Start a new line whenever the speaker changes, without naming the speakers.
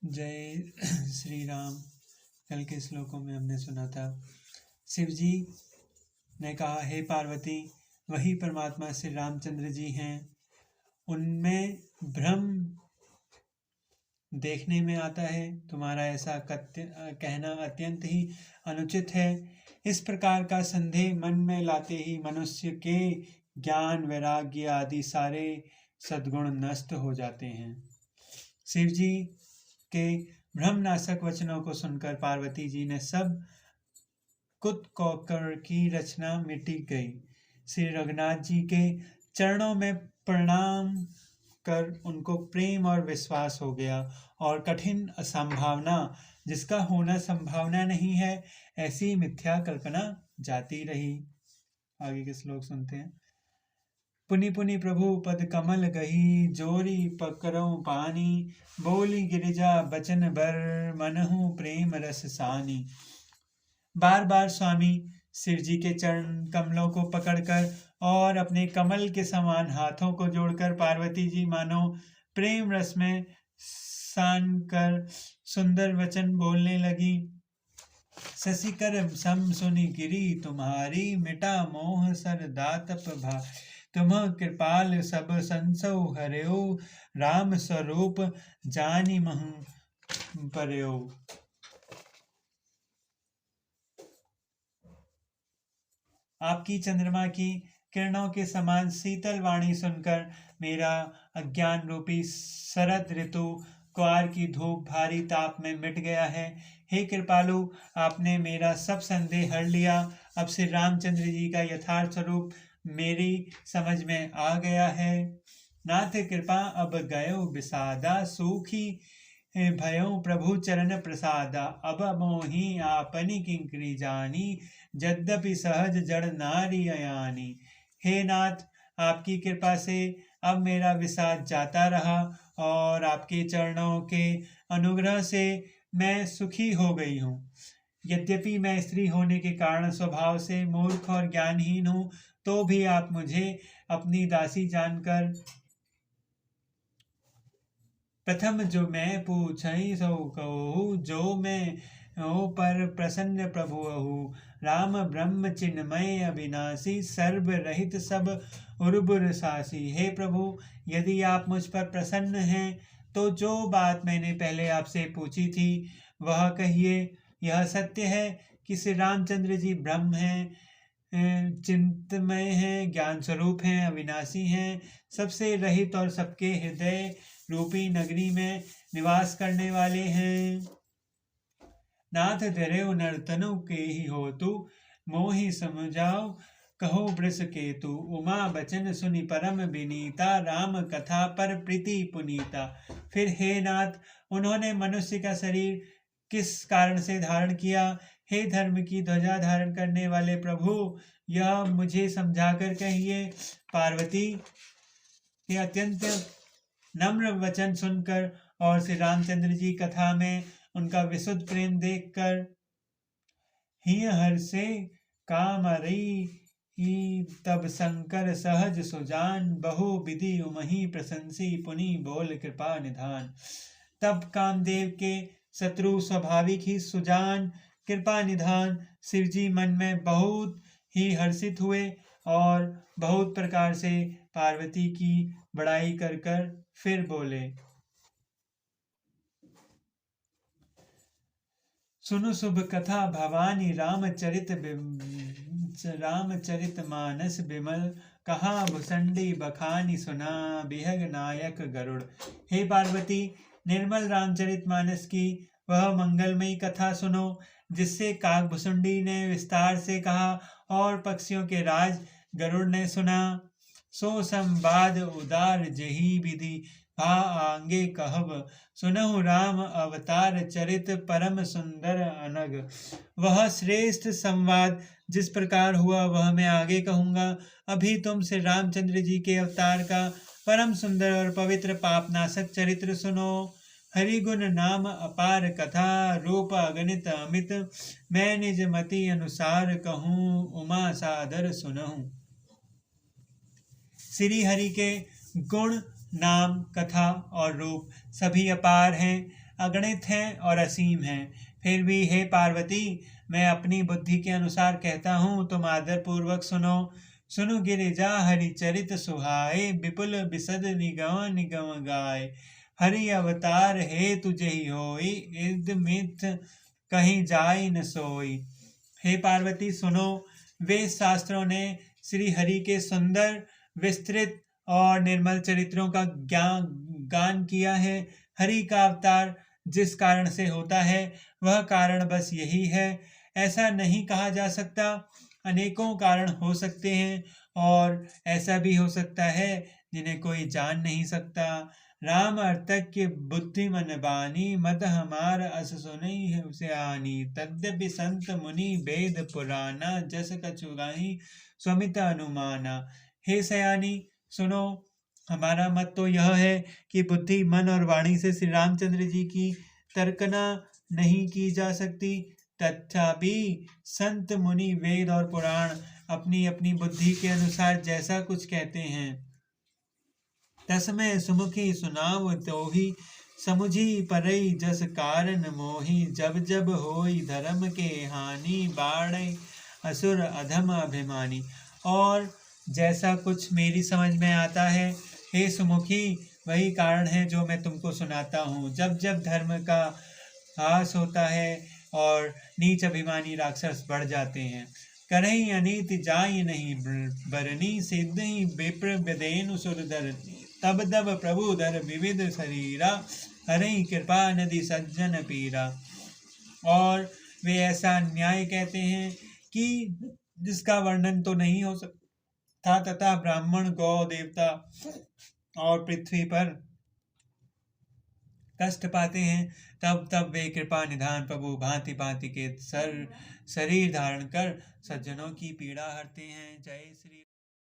जय श्री राम। कल के श्लोकों में हमने सुना था, शिव जी ने कहा, हे पार्वती, वही परमात्मा श्री रामचंद्र जी हैं। उनमें भ्रम देखने में आता है। तुम्हारा ऐसा कहना अत्यंत ही अनुचित है। इस प्रकार का संदेह मन में लाते ही मनुष्य के ज्ञान, वैराग्य आदि सारे सद्गुण नष्ट हो जाते हैं। शिव जी के भ्रमनाशक वचनों को सुनकर पार्वती जी ने सब कुतकौकर की रचना मिटी गई। श्री रघुनाथ जी के चरणों में प्रणाम कर उनको प्रेम और विश्वास हो गया और कठिन असंभावना, जिसका होना संभावना नहीं है, ऐसी मिथ्या कल्पना जाती रही। आगे के श्लोक सुनते हैं। पुनि पुनि प्रभु पद कमल गही, जोरी पकड़ो पानी, बोली गिरिजा बचन बर, मनहु प्रेम रस सानी। बार बार स्वामी शिव जी के चरण कमलों को पकड़कर और अपने कमल के समान हाथों को जोड़कर पार्वती जी मानो प्रेम रस में सान कर सुंदर वचन बोलने लगी। शशिकर सम सुनि गिरी तुम्हारी, मिटा मोह सर दातप भा, तुम कृपाल सब संसौ हर्यो, राम स्वरूप जानी महु पर्यो। आपकी चंद्रमा की किरणों के समान शीतल वाणी सुनकर मेरा अज्ञान रूपी शरद ऋतु क्वार की धूप भारी ताप में मिट गया है। हे कृपालु, आपने मेरा सब संदेह हर लिया। अब श्री रामचंद्र जी का यथार्थ स्वरूप मेरी समझ में आ गया है। नाथ कृपा अब गयो विषादा, सूखी भयो प्रभु चरण प्रसादा, अब मोहि आपनी किंकरी जानी, यद्यपि सहज जड़ नारी अयानी। हे नाथ, आपकी कृपा से अब मेरा विषाद जाता रहा और आपके चरणों के अनुग्रह से मैं सुखी हो गई हूँ। यद्यपि मैं स्त्री होने के कारण स्वभाव से मूर्ख और ज्ञानहीन हूँ, तो भी आप मुझे अपनी दासी जानकर प्रथम जो मैं पूछई सो कहूँ, जो मैं ओ पर प्रसन्न प्रभु अहु, राम ब्रह्म चिन्मय अविनाशी, सर्व रहित सब उर्बुर सासी। हे प्रभु, यदि आप मुझ पर प्रसन्न हैं तो जो बात मैंने पहले आपसे पूछी थी वह कहिए। यह सत्य है कि श्री रामचंद्र जी ब्रह्म हैं, चिंतमय हैं, ज्ञान स्वरूप हैं, अविनाशी हैं, सबसे रहित और सबके हृदय रूपी नगरी में निवास करने वाले हैं। नाथ धरे नर्तनु के ही हो तू, मोहि समझाओ कहो वृष केतु, उमा बचन सुनि परम विनीता, राम कथा पर प्रीति पुनीता। फिर हे नाथ, उन्होंने मनुष्य का शरीर किस कारण से धारण किया? हे धर्म की ध्वजा धारण करने वाले प्रभु, यह मुझे समझाकर कहिए। पार्वती के अत्यंत नम्र वचन सुनकर और श्री रामचंद्र जी कथा में उनका विशुद्ध प्रेम देखकर हिय हर्षे कामरई तब शंकर सहज सुजान, बहु विधि उमहि प्रशंसी, पुनि बोल कृपा निधान। तब कामदेव के शत्रु स्वाभाविक ही सुजान, कृपा निधान शिव जी मन में बहुत ही हर्षित हुए और बहुत प्रकार से पार्वती की बड़ाई कर कर फिर बोले। सुनु शुभ कथा भवानी, रामचरित मानस विमल, कहा भुसंडी बखानी, सुना बिहग नायक गरुड़। हे पार्वती, निर्मल रामचरित मानस की वह मंगलमयी कथा सुनो, जिससे काकभुसुंडी ने विस्तार से कहा और पक्षियों के राज गरुड़ ने सुना। सो संवाद उदार जही विधि, भा आंगे कहब, सुनहु राम अवतार चरित, परम सुंदर अनग। वह श्रेष्ठ संवाद जिस प्रकार हुआ वह मैं आगे कहूँगा। अभी तुम श्री रामचंद्र जी के अवतार का परम सुंदर और पवित्र पापनाशक चरित्र सुनो। हरिगुण नाम अपार कथा, रूप अगणित अमित, मैं निज मति अनुसार कहूँ, उमा सादर सुनहूँ। श्री हरि के गुण, नाम, कथा और रूप सभी अपार हैं। अगणित हैं और असीम हैं। फिर भी हे पार्वती, मैं अपनी बुद्धि के अनुसार कहता हूँ, तुम आदर पूर्वक सुनो। सुनु गिरिजा हरि चरित सुहाए, विपुल बिसद निगम निगम गाय। हरि अवतार हे तुझे ही होई, इद मिथ कहीं जाय न सोई। हे पार्वती सुनो, वेद शास्त्रों ने श्री हरि के सुंदर, विस्तृत और निर्मल चरित्रों का गान किया है। हरि का अवतार जिस कारण से होता है, वह कारण बस यही है। ऐसा नहीं कहा जा सकता। अनेकों कारण हो सकते हैं और ऐसा भी हो सकता है जिन्हें कोई जान नहीं सकता। राम अर्थज्ञ बुद्धि मन बानी, मत हमार अस सुनई है सयानी। तद्यपि संत मुनि वेद पुराना, जस कछु गाही स्वमित अनुमाना। हे सयानी सुनो, हमारा मत तो यह है कि बुद्धि, मन और वाणी से श्री रामचंद्र जी की तर्कना नहीं की जा सकती। तथापि संत मुनि वेद और पुराण अपनी अपनी बुद्धि के अनुसार जैसा कुछ कहते हैं, तस्मै सुमुखी सुनाव तोहि, समुझी परई जस कारण मोहि। जब जब होई धर्म के हानि, बाढ़ असुर अधम अभिमानी। और जैसा कुछ मेरी समझ में आता है, हे सुमुखी, वही कारण है जो मैं तुमको सुनाता हूँ। जब जब धर्म का ह्रास होता है और नीच अभिमानी राक्षस बढ़ जाते हैं, करही अनीति जाय नहीं बरनी, सिद्ध ही विप्र विदेनु सुरधरनी। तब तब प्रभु धर विविध शरीरा, हरहि कृपा नदी सज्जन पीरा। और वे ऐसा न्याय कहते हैं कि जिसका वर्णन तो नहीं हो सकता, तथा ब्राह्मण, गौ, देवता और पृथ्वी पर कष्ट पाते हैं। तब तब वे कृपा निधान प्रभु भांति भांति के शरीर धारण कर सज्जनों की पीड़ा हरते हैं। जय श्री